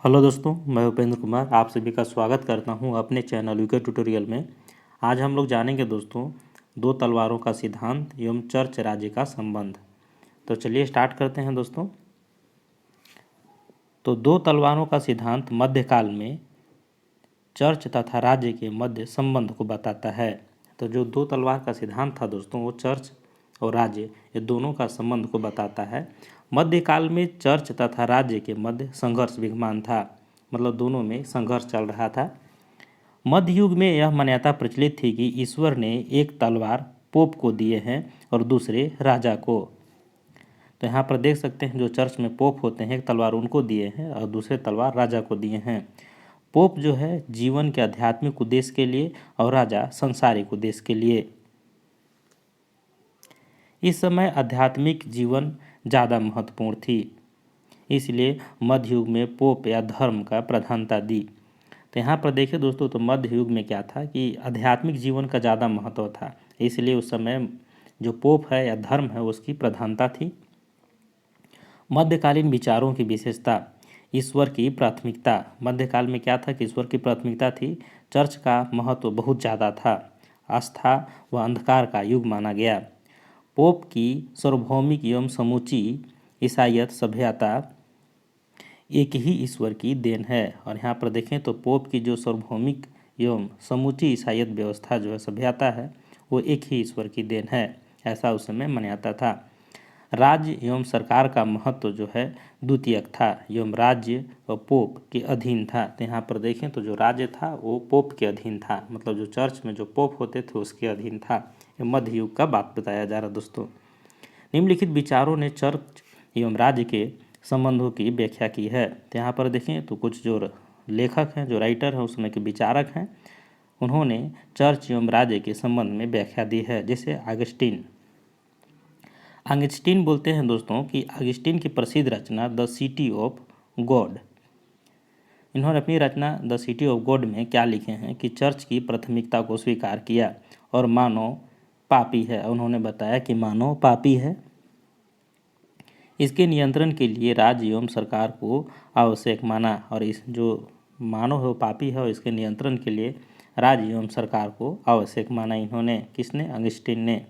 Hello दोस्तों, मैं उपेंद्र कुमार आप सभी का स्वागत करता हूं अपने चैनल यूके ट्यूटोरियल में। आज हम लोग जानेंगे दोस्तों दो तलवारों का सिद्धांत एवं चर्च राज्य का संबंध। तो चलिए स्टार्ट करते हैं दोस्तों। तो दो तलवारों का सिद्धांत मध्यकाल में चर्च तथा राज्य के मध्य संबंध को बताता है। तो जो दो तलवार का सिद्धांत था दोस्तों वो चर्च और राज्य ये दोनों का संबंध को बताता है। मध्यकाल में चर्च तथा राज्य के मध्य संघर्ष विद्यमान था, मतलब दोनों में संघर्ष चल रहा था। मध्य युग में यह मान्यता प्रचलित थी कि ईश्वर ने एक तलवार पोप को दिए हैं और दूसरे राजा को। तो यहाँ पर देख सकते हैं जो चर्च में पोप होते हैं एक तलवार उनको दिए हैं और दूसरे तलवार राजा को दिए हैं। पोप जो है जीवन के आध्यात्मिक उद्देश्य के लिए और राजा सांसारिक उद्देश्य के लिए। इस समय आध्यात्मिक जीवन ज़्यादा महत्वपूर्ण थी, इसलिए मध्य युग में पोप या धर्म का प्रधानता दी। तो यहाँ पर देखिए दोस्तों, तो मध्य युग में क्या था कि आध्यात्मिक जीवन का ज़्यादा महत्व था, इसलिए उस समय जो पोप है या धर्म है उसकी प्रधानता थी। मध्यकालीन विचारों की विशेषता, ईश्वर की प्राथमिकता। मध्यकाल में क्या था कि ईश्वर की प्राथमिकता थी, चर्च का महत्व बहुत ज़्यादा था, आस्था व अंधकार का युग माना गया। पोप की सार्वभौमिक एवं समूची ईसाईयत सभ्यता एक ही ईश्वर की देन है। और यहाँ पर देखें तो पोप की जो सार्वभौमिक एवं समूची ईसाईयत व्यवस्था जो है सभ्यता है वो एक ही ईश्वर की देन है, ऐसा उस समय मान्यता था। राज्य एवं सरकार का महत्व जो है द्वितीयक था एवं राज्य व पोप के अधीन था। तो यहाँ पर देखें तो जो राज्य था वो पोप के अधीन था, मतलब जो चर्च में जो पोप होते थे उसके अधीन था। ये मध्य युग का बात बताया जा रहा दोस्तों। निम्नलिखित विचारों ने चर्च एवं राज्य के संबंधों की व्याख्या की है। तो यहाँ पर देखें तो कुछ जो लेखक हैं, जो राइटर हैं, उस समय के विचारक हैं, उन्होंने चर्च एवं राज्य के संबंध में व्याख्या दी है। जैसे ऑगस्टीन बोलते हैं दोस्तों कि ऑगस्टीन की प्रसिद्ध रचना द सिटी ऑफ गॉड, इन्होंने अपनी रचना द सिटी ऑफ गॉड में क्या लिखे हैं कि चर्च की प्राथमिकता को स्वीकार किया और मानव पापी है। उन्होंने बताया कि मानव पापी है, इसके नियंत्रण के लिए राज्य एवं सरकार को आवश्यक माना। और इस जो मानव है वो पापी है और इसके नियंत्रण के लिए राज्य एवं सरकार को आवश्यक माना। इन्होंने, किसने? ऑगस्टीन ने।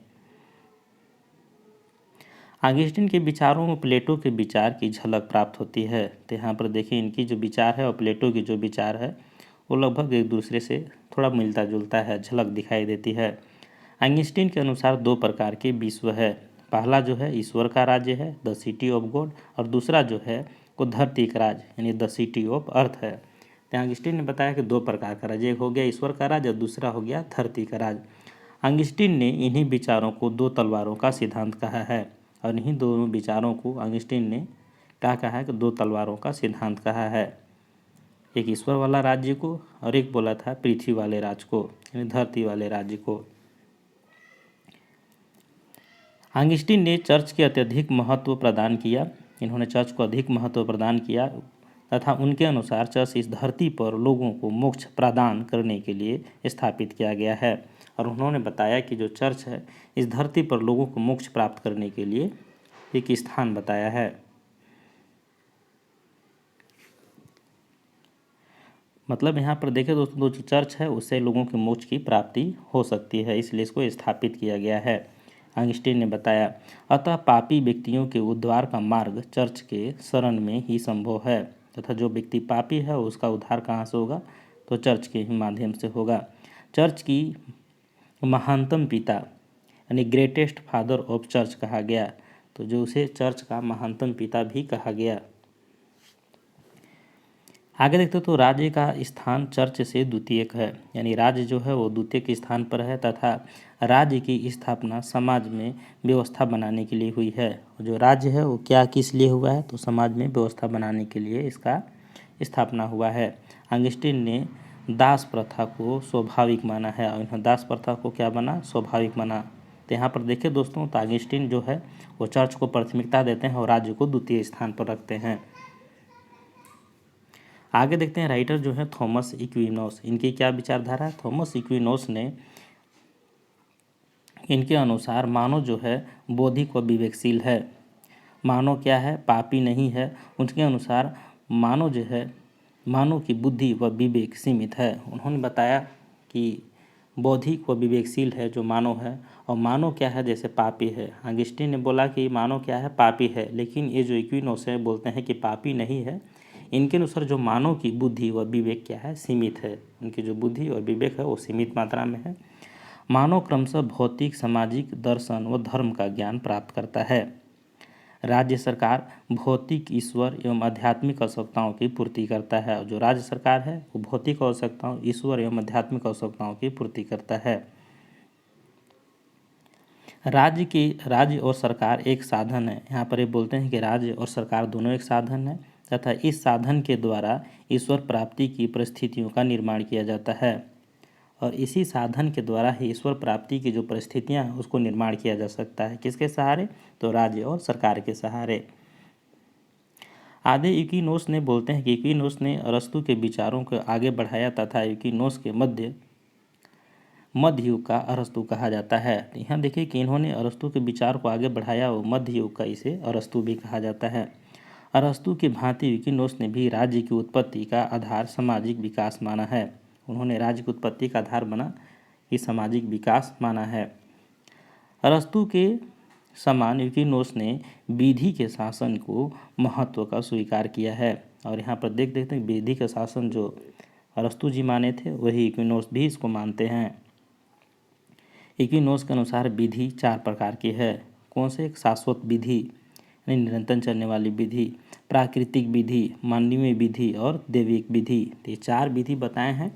ऑगस्टीन के विचारों में प्लेटो के विचार की झलक प्राप्त होती है। तो यहाँ पर देखिए इनकी जो विचार है और प्लेटो की जो विचार है वो लगभग एक दूसरे से थोड़ा मिलता जुलता है, झलक दिखाई देती है। ऑगस्टीन के अनुसार दो प्रकार के विश्व है, पहला जो है ईश्वर का राज्य है द सिटी ऑफ गॉड, और दूसरा जो है वो धरती का राज्य यानी द सिटी ऑफ अर्थ है। तो ऑगस्टीन ने बताया कि दो प्रकार का राज्य, एक हो गया ईश्वर का राज्य और दूसरा हो गया धरती का राज्य। ऑगस्टीन ने इन्हीं विचारों को दो तलवारों का सिद्धांत कहा है, और इन्हीं दोनों विचारों को ऑगस्टीन ने क्या कहा है कि दो तलवारों का सिद्धांत कहा है। एक ईश्वर वाला राज्य को और एक बोला था पृथ्वी वाले राज्य को यानी धरती वाले राज्य को। ऑगस्टीन ने चर्च के अत्यधिक महत्व प्रदान किया, इन्होंने चर्च को अधिक महत्व प्रदान किया तथा उनके अनुसार चर्च इस धरती पर लोगों को मोक्ष प्रदान करने के लिए स्थापित किया गया है। और उन्होंने बताया कि जो चर्च है इस धरती पर लोगों को मोक्ष प्राप्त करने के लिए एक स्थान बताया है। मतलब यहाँ पर देखें दोस्तों, जो चर्च है उससे लोगों के मोक्ष की प्राप्ति हो सकती है, इसलिए इसको स्थापित किया गया है, ऑगस्टीन ने बताया। अतः पापी व्यक्तियों के उद्धार का मार्ग चर्च के शरण में ही संभव है, तथा जो व्यक्ति पापी है उसका उद्धार कहाँ से होगा? तो चर्च के ही माध्यम से होगा। चर्च की महानतम पिता यानी ग्रेटेस्ट फादर ऑफ चर्च कहा गया, तो जो उसे चर्च का महानतम पिता भी कहा गया। आगे देखते तो राज्य का स्थान चर्च से द्वितीयक है, यानी राज्य जो है वो द्वितीयक स्थान पर है तथा राज्य की स्थापना समाज में व्यवस्था बनाने के लिए हुई है। जो राज्य है वो क्या किस लिए हुआ है? तो समाज में व्यवस्था बनाने के लिए इसका स्थापना हुआ है। ऑगस्टीन ने दास प्रथा को स्वाभाविक माना है और इन्होंने दास प्रथा को क्या माना? स्वाभाविक माना। तो यहाँ पर देखिए दोस्तों, तो ऑगस्टीन जो है वो चर्च को प्राथमिकता देते हैं और राज्य को द्वितीय स्थान पर रखते हैं। आगे देखते हैं राइटर जो है थॉमस इक्विनोस, इनकी क्या विचारधारा है? थॉमस इक्विनोस ने इनके अनुसार मानव जो है बौद्धिक व विवेकशील है, मानव क्या है? पापी नहीं है। उनके अनुसार मानव जो है मानव की बुद्धि व विवेक सीमित है। उन्होंने बताया कि बौद्धिक व विवेकशील है जो मानव है, और मानव क्या है, जैसे पापी है। अगस्टीन ने बोला कि मानव क्या है, पापी है, लेकिन ये जो एक्विनोस है बोलते हैं कि पापी नहीं है। इनके अनुसार जो मानव की बुद्धि व विवेक क्या है, सीमित है। उनकी जो बुद्धि और विवेक है वो सीमित मात्रा में है। मानव क्रमशः भौतिक, सामाजिक, दर्शन व धर्म का ज्ञान प्राप्त करता है। राज्य सरकार भौतिक, ईश्वर एवं आध्यात्मिक आवश्यकताओं की पूर्ति करता है। और जो राज्य सरकार है वो भौतिक आवश्यकताओं, ईश्वर एवं आध्यात्मिक आवश्यकताओं की पूर्ति करता है। राज्य और सरकार एक साधन है। यहाँ पर ये बोलते हैं कि राज्य और सरकार दोनों एक साधन है, तथा इस साधन के द्वारा ईश्वर प्राप्ति की परिस्थितियों का निर्माण किया जाता है, और इसी साधन के द्वारा ही ईश्वर प्राप्ति की जो परिस्थितियाँ हैं उसको निर्माण किया जा सकता है। किसके सहारे? तो राज्य और सरकार के सहारे। आधे एक्विनोस ने बोलते हैं कि एक्विनोस ने अरस्तु के विचारों को आगे बढ़ाया तथा एक्विनोस के मध्य युग का अरस्तु कहा जाता है। तो यहाँ देखिए कि इन्होंने अरस्तु के विचार को आगे बढ़ाया और मध्य युग का इसे अरस्तु भी कहा जाता है। अरस्तु की भांति एक्विनोस ने भी राज्य की उत्पत्ति का आधार सामाजिक विकास माना है। उन्होंने राज्य की उत्पत्ति का आधार बना कि सामाजिक विकास माना है। अरस्तु के समान एक्विनोस ने विधि के शासन को महत्व का स्वीकार किया है। और यहाँ पर देखते हैं विधि का शासन जो अरस्तु जी माने थे वही एक्विनोस भी इसको मानते हैं। एक्विनोस के अनुसार विधि 4 प्रकार की है। कौन से? एक शाश्वत विधि यानी निरंतर चलने वाली विधि, प्राकृतिक विधि, मानवीय विधि और दैविक विधि। ये 4 विधि बताए हैं।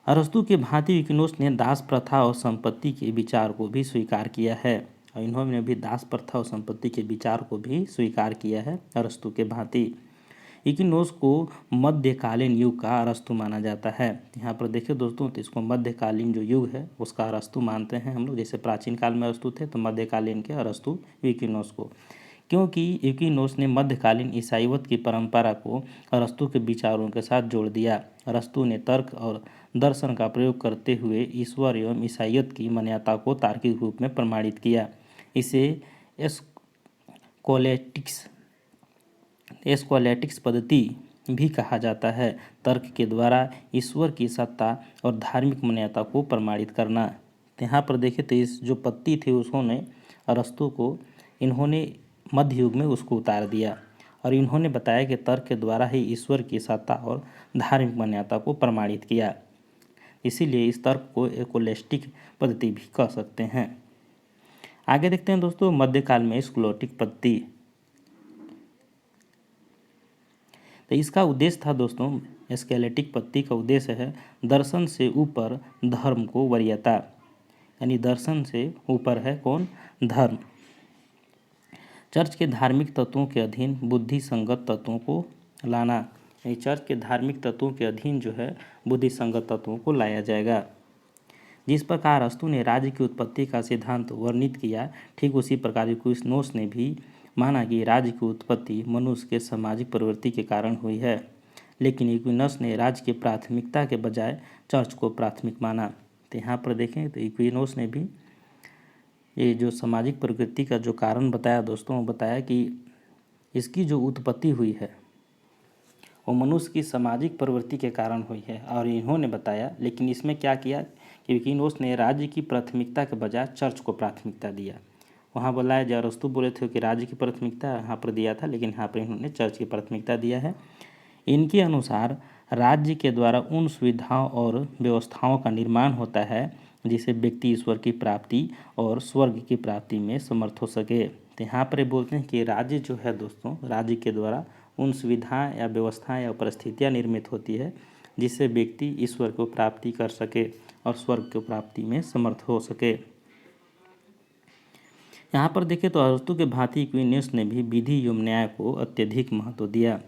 अरस्तु के भांति एक्विनोस ने दास प्रथा और संपत्ति के विचार को भी स्वीकार किया है, और इन्होंने भी दास प्रथा और संपत्ति के विचार को भी स्वीकार किया है अरस्तु के भांति। एक्विनोस को मध्यकालीन युग का अरस्तु माना जाता है। यहाँ पर देखिए दोस्तों, तो इसको मध्यकालीन जो युग है उसका अरस्तु मानते हैं हम लोग। जैसे प्राचीन काल में अरस्तु थे तो मध्यकालीन के अरस्तु एक्विनोस को, क्योंकि एक्विनोस ने मध्यकालीन ईसाईवत की परंपरा को अरस्तु के विचारों के साथ जोड़ दिया। अरस्तु ने तर्क और दर्शन का प्रयोग करते हुए ईश्वर एवं ईसाईयत की मान्यता को तार्किक रूप में प्रमाणित किया। इसे एस्क्वालेटिक्स पद्धति भी कहा जाता है। तर्क के द्वारा ईश्वर की सत्ता और धार्मिक मान्यता को प्रमाणित करना। तो यहाँ पर देखें तो इस जो पद्धति थी उसने अरस्तु को इन्होंने मध्य युग में उसको उतार दिया, और इन्होंने बताया कि तर्क के द्वारा ही ईश्वर की सत्ता और धार्मिक मान्यता को प्रमाणित किया। इसीलिए इस तर्क को एस्क्वालेटिक पद्धति भी कह सकते हैं। आगे देखते हैं दोस्तों, मध्यकाल में स्कोलेटिक पद्धति। तो इसका उद्देश्य था दोस्तों, स्कोलेटिक पद्धति का उद्देश्य है दर्शन से ऊपर धर्म को वरीयता, यानी दर्शन से ऊपर है कौन? धर्म। चर्च के धार्मिक तत्वों के अधीन बुद्धि संगत तत्वों को लाना, यानी चर्च के धार्मिक तत्वों के अधीन जो है बुद्धि संगत तत्वों को लाया जाएगा। जिस प्रकार अरस्तु ने राज्य की उत्पत्ति का सिद्धांत वर्णित किया, ठीक उसी प्रकार एक्विनोस ने भी माना कि राज्य की उत्पत्ति मनुष्य के सामाजिक प्रवृत्ति के कारण हुई है, लेकिन एक्विनोस ने राज्य की प्राथमिकता के बजाय चर्च को प्राथमिक माना। तो यहाँ पर देखें तो एक्विनोस ने भी ये जो सामाजिक प्रवृत्ति का जो कारण बताया दोस्तों, वो बताया कि इसकी जो उत्पत्ति हुई है वो मनुष्य की सामाजिक प्रवृत्ति के कारण हुई है। और इन्होंने बताया, लेकिन इसमें क्या किया कि एक्विनोस ने राज्य की प्राथमिकता के बजाय चर्च को प्राथमिकता दिया। वहाँ बोला है, जो अरस्तु बोले थे कि राज्य की प्राथमिकता यहाँ पर दिया था, लेकिन यहाँ पर इन्होंने चर्च की प्राथमिकता दिया है। इनके अनुसार राज्य के द्वारा उन सुविधाओं और व्यवस्थाओं का निर्माण होता है जिससे व्यक्ति ईश्वर की प्राप्ति और स्वर्ग की प्राप्ति में समर्थ हो सके। तो यहाँ पर बोलते हैं कि राज्य जो है दोस्तों, राज्य के द्वारा उन सुविधाएं या व्यवस्थाएं या परिस्थितियां निर्मित होती है जिससे व्यक्ति ईश्वर को प्राप्ति कर सके और स्वर्ग की प्राप्ति में समर्थ हो सके। यहाँ पर देखें तो अरस्तु के भांति एक्विनोस ने भी विधि एवं न्याय को अत्यधिक महत्व दिया।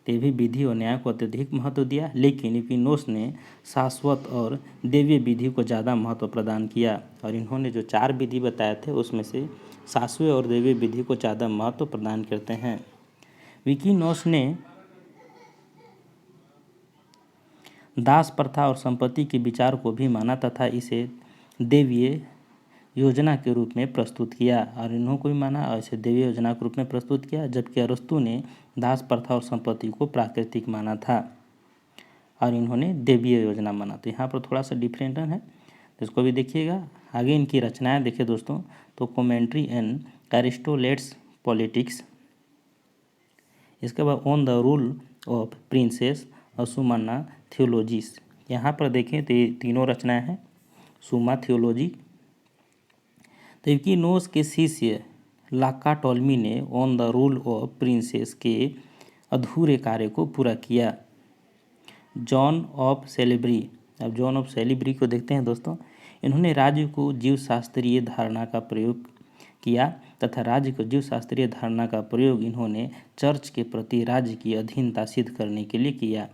ते भी विधि और न्याय को अत्यधिक महत्व दिया, लेकिन एक्विनोस ने शाश्वत और दैवीय विधि को ज़्यादा महत्व प्रदान किया। और इन्होंने जो 4 विधि बताए थे उसमें से शाश्वत और दैवीय विधि को ज़्यादा महत्व प्रदान करते हैं। एक्विनोस ने दास प्रथा और संपत्ति के विचार को भी माना तथा इसे दैवीय योजना के रूप में प्रस्तुत किया, और इन्हों को भी माना और इसे देवी योजना के रूप में प्रस्तुत किया, जबकि अरस्तु ने दास प्रथा और संपत्ति को प्राकृतिक माना था और इन्होंने देवीय योजना माना। तो यहाँ पर थोड़ा सा डिफरेंट है, तो इसको भी देखिएगा। आगे इनकी रचनाएं देखिए दोस्तों, तो कमेंट्री एंड एरिस्टोटेल्स पॉलिटिक्स, इसके बाद on the rule of princess और सुमना थियोलॉजीज। यहाँ पर देखें तो ये तीनों रचनाएं हैं। सुमा थियोलॉजी, तो यूकिनोस के शिष्य लाका टोल्मी ने on the rule of princess के अधूरे कार्य को पूरा किया। जॉन ऑफ सेलिब्री, अब जॉन ऑफ सेलिब्री को देखते हैं दोस्तों। इन्होंने राज्य को जीवशास्त्रीय धारणा का प्रयोग किया तथा राज्य को जीवशास्त्रीय धारणा का प्रयोग इन्होंने चर्च के प्रति राज्य की अधीनता सिद्ध करने के लिए किया।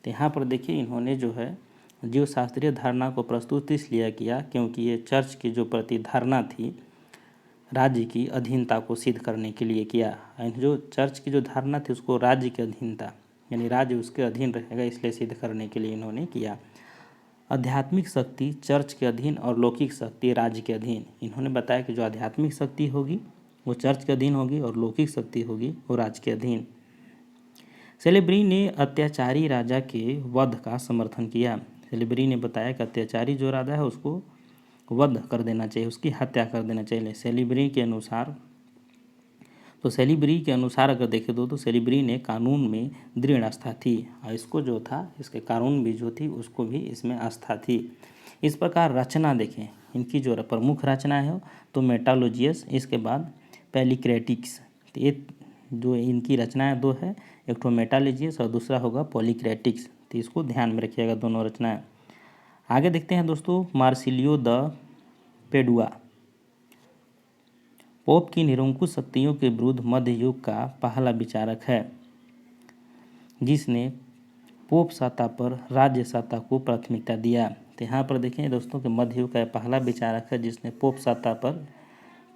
तो यहाँ पर देखिए इन्होंने जो है जीवशास्त्रीय धारणा को प्रस्तुत इसलिए किया क्योंकि ये चर्च की जो प्रति धारणा थी राज्य की अधीनता को सिद्ध करने के लिए किया। जो चर्च की जो धारणा थी उसको राज्य की अधीनता यानी राज्य उसके अधीन रहेगा इसलिए सिद्ध करने के लिए इन्होंने किया। आध्यात्मिक शक्ति चर्च के अधीन और लौकिक शक्ति राज्य के अधीन। इन्होंने बताया कि जो आध्यात्मिक शक्ति होगी वो चर्च के अधीन होगी और लौकिक शक्ति होगी वो राज्य के अधीन। सेलिब्री ने अत्याचारी राजा के वध का समर्थन किया। सेलिब्री ने बताया कि अत्याचारी जो राजा है उसको वध कर देना चाहिए, उसकी हत्या कर देना चाहिए। सेलिब्री के अनुसार अगर देखें तो सेलिब्री ने कानून में दृढ़ आस्था थी और इसको जो था इसके कानून भी जो थी उसको भी इसमें आस्था थी। इस प्रकार रचना देखें इनकी जो प्रमुख रचना है तो मेटालोजियस, इसके बाद पैलिक्रेटिक्स। तो ये जो इनकी रचनाएं दो है, एक तो मेटालोजियस और दूसरा होगा पॉलीक्रेटिक्स। तो इसको ध्यान में रखिएगा दोनों रचनाएं। आगे देखते हैं दोस्तों मार्सिलियो द पेडुआ, पोप की निरंकुश शक्तियों के विरुद्ध मध्य युग का पहला विचारक है जिसने पोप सत्ता पर राज्य सत्ता को प्राथमिकता दिया। तो यहाँ पर देखें दोस्तों कि मध्य युग का पहला विचारक है जिसने पोप सत्ता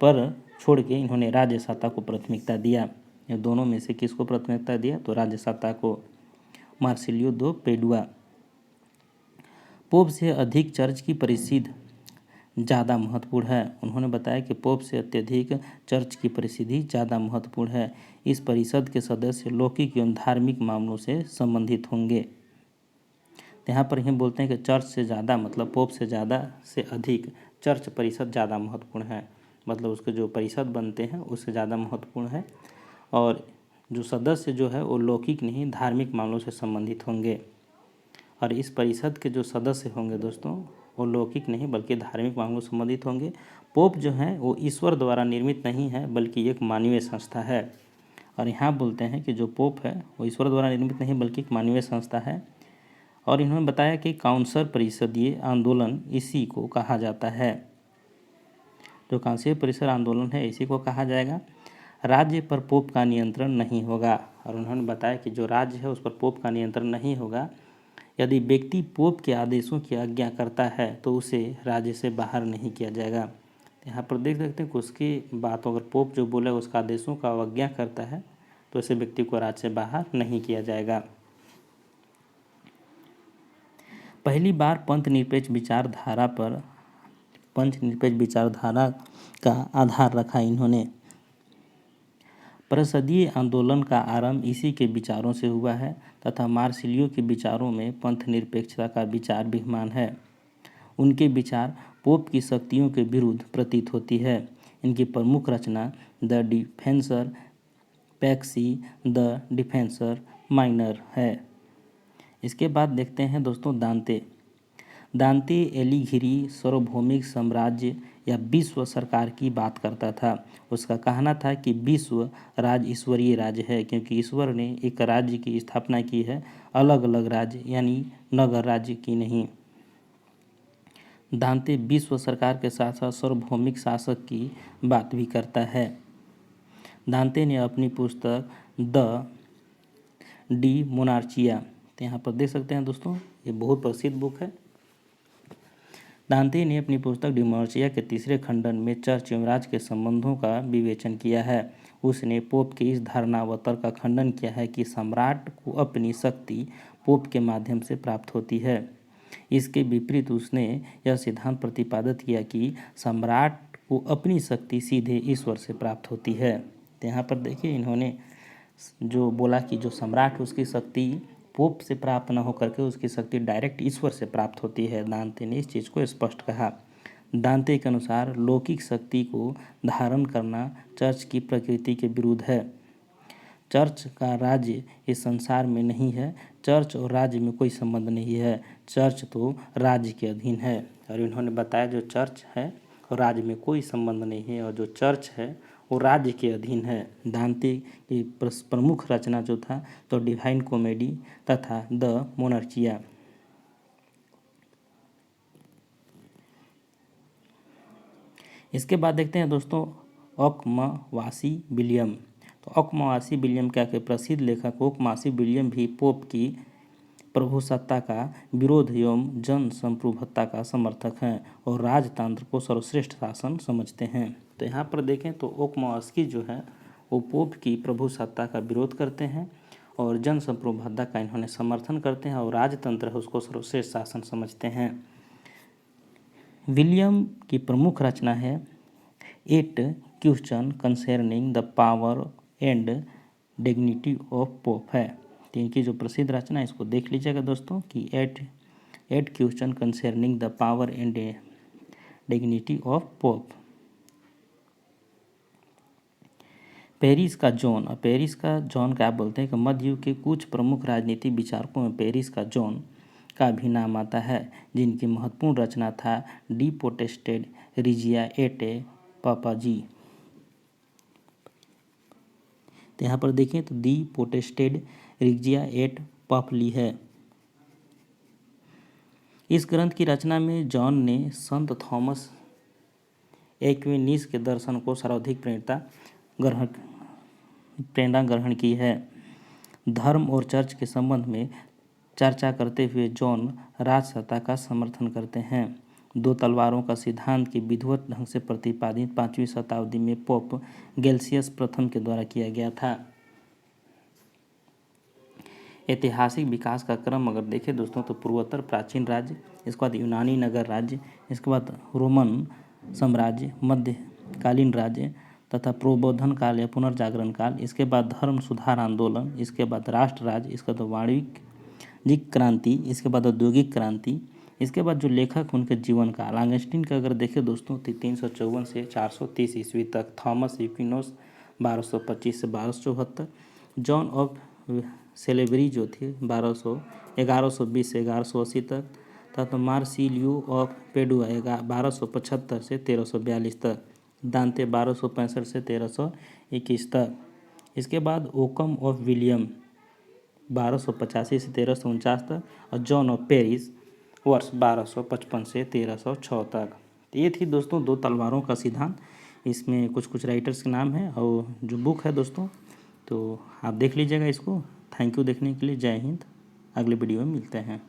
पर छोड़ के इन्होंने राज्य सत्ता को प्राथमिकता दिया। ये दोनों में से किसको प्राथमिकता दिया तो राज्य सत्ता को, मार्सिलियो दो पेडुआ। पोप से अधिक चर्च की परिसिद्ध ज़्यादा महत्वपूर्ण है। उन्होंने बताया कि पोप से अत्यधिक चर्च की परिस्थिति ज़्यादा महत्वपूर्ण है। इस परिषद के सदस्य लौकिक एवं धार्मिक मामलों से संबंधित होंगे। तो यहाँ पर ही बोलते हैं कि चर्च से ज़्यादा मतलब पोप से ज़्यादा से अधिक चर्च परिषद ज़्यादा महत्वपूर्ण है, मतलब उसके जो परिषद बनते हैं उससे ज़्यादा महत्वपूर्ण है और जो सदस्य जो है वो लौकिक नहीं धार्मिक मामलों से संबंधित होंगे। और इस परिषद के जो सदस्य होंगे दोस्तों वो लौकिक नहीं बल्कि धार्मिक मामलों से संबंधित होंगे। पोप जो है वो ईश्वर द्वारा निर्मित नहीं है बल्कि एक मानवीय संस्था है। और यहाँ बोलते हैं कि जो पोप है वो ईश्वर द्वारा निर्मित नहीं बल्कि एक मानवीय संस्था है। और इन्होंने बताया कि काउंसिल परिषदीय आंदोलन इसी को कहा जाता है। जो काउंसिल परिषद आंदोलन है इसी को कहा जाएगा। राज्य पर पोप का नियंत्रण नहीं होगा। और उन्होंने बताया कि जो राज्य है उस पर पोप का नियंत्रण नहीं होगा। यदि व्यक्ति पोप के आदेशों की आज्ञा करता है तो उसे राज्य से बाहर नहीं किया जाएगा। यहाँ पर देख सकते हैं कि उसकी बात अगर पोप जो बोले उसका आदेशों का आज्ञा करता है तो ऐसे व्यक्ति को राज्य से बाहर नहीं किया जाएगा। पहली बार पंथ निरपेक्ष विचारधारा का आधार रखा इन्होंने। परिषदीय आंदोलन का आरंभ इसी के विचारों से हुआ है तथा मार्सिलियो के विचारों में पंथ निरपेक्षता का विचार विद्यमान है। उनके विचार पोप की शक्तियों के विरुद्ध प्रतीत होती है। इनकी प्रमुख रचना द डिफेंसर पैक्सी द डिफेंसर माइनर है। इसके बाद देखते हैं दोस्तों दांते एलिघिरी सार्वभौमिक साम्राज्य या विश्व सरकार की बात करता था। उसका कहना था कि विश्व राज्य ईश्वरीय राज्य है क्योंकि ईश्वर ने एक राज्य की स्थापना की है, अलग अलग राज्य यानी नगर राज्य की नहीं। दांते विश्व सरकार के साथ साथ सार्वभौमिक शासक की बात भी करता है। दांते ने अपनी पुस्तक द डी मोनार्चिया, तो यहाँ पर देख सकते हैं दोस्तों ये बहुत प्रसिद्ध बुक है। दांते ने अपनी पुस्तक डी मोनार्चिया के तीसरे खंडन में चर्च एवं राज्य के संबंधों का विवेचन किया है। उसने पोप की इस धारणा व तर्क का खंडन किया है कि सम्राट को अपनी शक्ति पोप के माध्यम से प्राप्त होती है। इसके विपरीत उसने यह सिद्धांत प्रतिपादित किया कि सम्राट वो अपनी शक्ति सीधे ईश्वर से प्राप्त होती है। तो यहाँ पर देखिए इन्होंने जो बोला कि जो सम्राट है उसकी शक्ति पोप से प्राप्त न होकर के उसकी शक्ति डायरेक्ट ईश्वर से प्राप्त होती है। दांते ने इस चीज़ को स्पष्ट कहा। दांते के अनुसार लौकिक शक्ति को धारण करना चर्च की प्रकृति के विरुद्ध है। चर्च का राज्य इस संसार में नहीं है। चर्च और राज्य में कोई संबंध नहीं है। चर्च तो राज्य के अधीन है। और इन्होंने बताया जो चर्च है और राज्य में कोई संबंध नहीं है और जो चर्च है वो राज्य के अधीन है। दांते की प्रमुख रचना जो था तो डिवाइन कॉमेडी तथा द मोनार्चिया। इसके बाद देखते हैं दोस्तों ओकमवासी विलियम। तो ओकमवासी विलियम क्या के प्रसिद्ध लेखक ओकमवासी विलियम भी पोप की प्रभुसत्ता का विरोध एवं जन संप्रभुता का समर्थक हैं और राजतंत्र को सर्वश्रेष्ठ शासन समझते हैं। तो यहाँ पर देखें तो ओकमवासी जो है वो पोप की प्रभुसत्ता का विरोध करते हैं और जन संप्रभुता का इन्होंने समर्थन करते हैं और राजतंत्र है उसको सर्वश्रेष्ठ शासन समझते हैं। विलियम की प्रमुख रचना है at question concerning the power and dignity of Pope है। तो इनकी जो प्रसिद्ध रचना है इसको देख लीजिएगा दोस्तों कि at question concerning the power and dignity of Pope. Paris का जॉन। और पेरिस का जॉन क्या बोलते हैं कि मध्ययुग के कुछ प्रमुख राजनीतिक विचारकों में पेरिस का जॉन का भी नाम आता है जिनकी महत्वपूर्ण रचना था डी पोटेस्टेड रिजिया एटे पापाजी। तो यहाँ पर देखें तो दी पोटेस्टेड रिजिया एट पापली है। इस ग्रंथ की रचना में जॉन ने संत थॉमस एक्विनिस के दर्शन को सर्वाधिक प्रेरणा ग्रहण की है। धर्म और चर्च के संबंध में चर्चा करते हुए जॉन राजसत्ता का समर्थन करते हैं। दो तलवारों का सिद्धांत की विधिवत ढंग से प्रतिपादित 5वीं शताब्दी में पोप गेल्सियस प्रथम के द्वारा किया गया था। ऐतिहासिक विकास का क्रम अगर देखें दोस्तों तो पूर्वोत्तर प्राचीन राज्य, इसके बाद यूनानी नगर राज्य, इसके बाद रोमन साम्राज्य, मध्यकालीन राज्य तथा प्रबोधन काल या पुनर्जागरण काल, इसके बाद धर्म सुधार आंदोलन, इसके बाद राष्ट्र राज्य, इसके बाद वाणिज्यिक क्रांति, इसके बाद औद्योगिक क्रांति, इसके बाद जो लेखक उनके जीवन काल। ऑगस्टीन का अगर देखें दोस्तों तो 354 से 430 ईस्वी तक, थॉमस एक्विनोस 1225 से 1274, जॉन ऑफ सेलेबरी जो थे 1120 से 1180 तक, तथा मार्सिलियो ऑफ पेडुआ 1275 से 1342 तक, दांते 1265 से 1321 तक। इसके बाद ओकम ऑफ विलियम 1285 से 1349 तक और जॉन ऑफ पेरिस वर्ष 1255 से 1306 तक। ये थी दोस्तों दो तलवारों का सिद्धांत। इसमें कुछ कुछ राइटर्स के नाम है और जो बुक है दोस्तों तो आप देख लीजिएगा इसको। थैंक यू देखने के लिए। जय हिंद। अगले वीडियो में मिलते हैं।